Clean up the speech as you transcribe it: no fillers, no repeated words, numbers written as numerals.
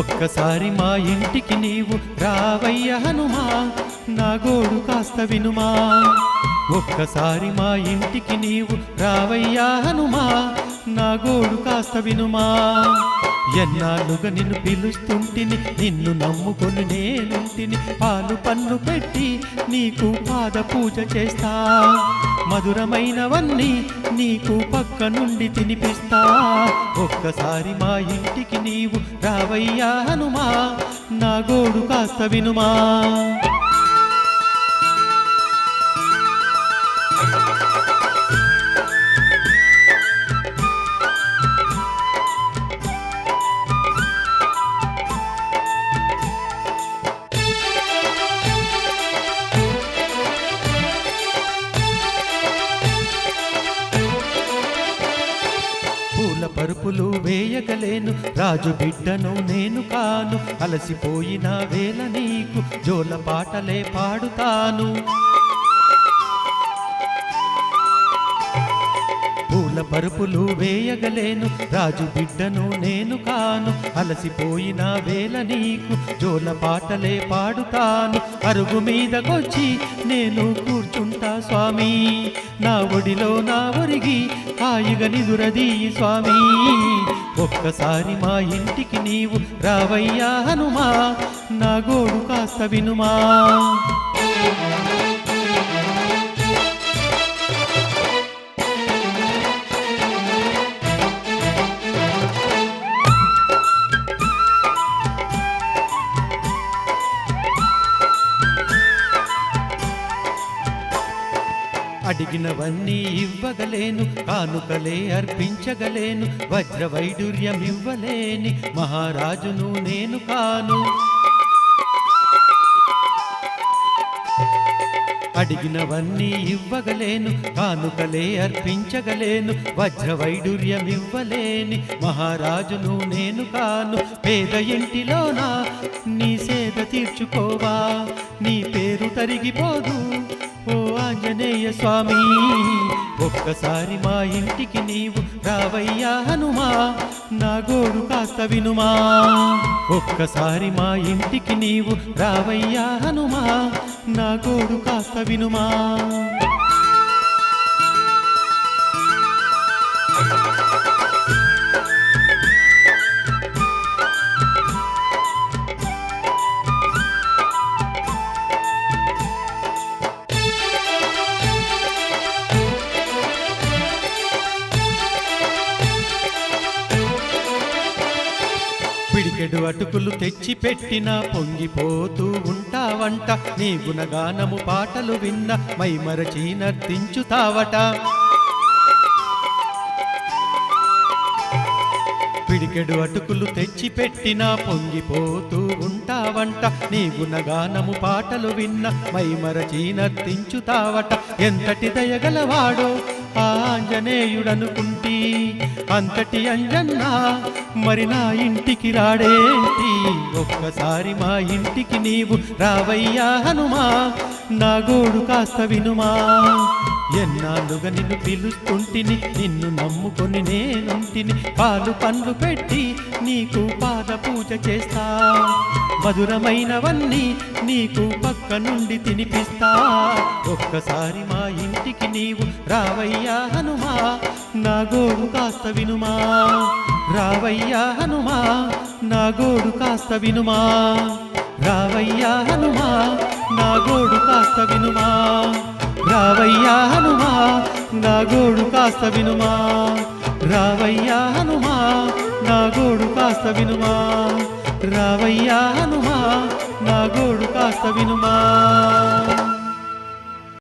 ఒక్కసారి మా ఇంటికి నీవు రావయ్య హనుమా, నా గోడు కాస్త వినుమా. ఒక్కసారి మా ఇంటికి నీవు రావయ్యా హనుమా, నా గోడు కాస్త వినుమా. ఎన్నాళ్ళుగా నిన్ను పిలుస్తుంటిని, నిన్ను నమ్ముకొని నేనుంటిని. పాలు పన్ను పెట్టి నీకు పాద పూజ చేస్తా, మధురమైనవన్నీ నీకు పక్క నుండి తినిపిస్తా. ఒక్కసారి మా ఇంటికి నీవు రావయ్యా హనుమా, నా గోడు కాస్త వినుమా. పరుపులు వేయగలేను, రాజు బిడ్డను నేను కాను. అలసిపోయిన వేళ నీకు జోల పాటలే పాడుతాను. పూల పరుపులు వేయగలేను, రాజు బిడ్డను నేను కాను. అలసిపోయిన వేళ నీకు జోల పాటలే పాడుతాను. అరుగు మీదకొచ్చి నేను కూర్చుంటా స్వామి, నా ఒడిలో నా ఒరిగి హాయిగా నిదురదీ స్వామి. ఒక్కసారి మా ఇంటికి నీవు రావయ్యా హనుమా, నా గోడు కాస్త వినుమా. అడిగినవన్నీ ఇవ్వగలేను, కానుకలే అర్పించగలేను. వజ్ర వైడూర్యం ఇవ్వలేని మహారాజును నేను కాను. అడిగినవన్నీ ఇవ్వగలేను, కానుకలే అర్పించగలేను. వజ్ర వైడూర్యం ఇవ్వలేని మహారాజును నేను కాను. పేద ఇంటిలోనా నీ సేద తీర్చుకోవా, నీ పేరు తరిగిపోదు ఓ ఆంజనేయ స్వామి. ఒక్కసారి మా ఇంటికి నీవు రావయ్యా హనుమా, నా గోడు కాస్త వినుమా. ఒక్కసారి మా ఇంటికి నీవు రావయ్యా హనుమా, నా గోడు కాస్త వినుమా. పిడికెడు అటుకులు తెచ్చి పెట్టినా పొంగిపోతూ ఉంటావంట. నీ గుణగానము పాటలు విన్న మైమరచి నర్తించుతావట. పిడికెడు అటుకులు తెచ్చి పెట్టినా పొంగిపోతూ ఉంటావంట. నీ గుణగానము పాటలు విన్న మైమరచి నర్తించుతావట. ఎంతటి దయగలవాడో ఆంజనేయుడనుకుంటి, అంతటి అంజన్నా మరి నా ఇంటికి రాడేంటి. ఒక్కసారి మా ఇంటికి నీవు రావయ్యా హనుమా, నా గోడు కాస్త వినుమా. ఎన్నాళ్ళుగా నిన్ను పిలుస్తుంటిని, నిన్ను నమ్ముకొని నేనుంటిని. పాలు పండ్లు పెట్టి నీకు పాద పూజ చేస్తా, మధురమైనవన్నీ నీకు పక్క నుండి తినిపిస్తా. ఒక్కసారి మా ఇంటికి నీవు రావయ్యా హనుమా, నా గోడు కాస్త వినుమా. రావయ్యా హనుమా, నా గోడు కాస్త వినుమా. రావయ్యా హనుమా, నా గోడు కాస్త వినుమా. రావయ్యా హనుమా, నా గోడు కాస్త వినుమా. రావయ్యా హనుమా, నా గోడు కాస్త వినుమా. రావయ్యా హనుమా, నా గోడు కాస్త వినుమా.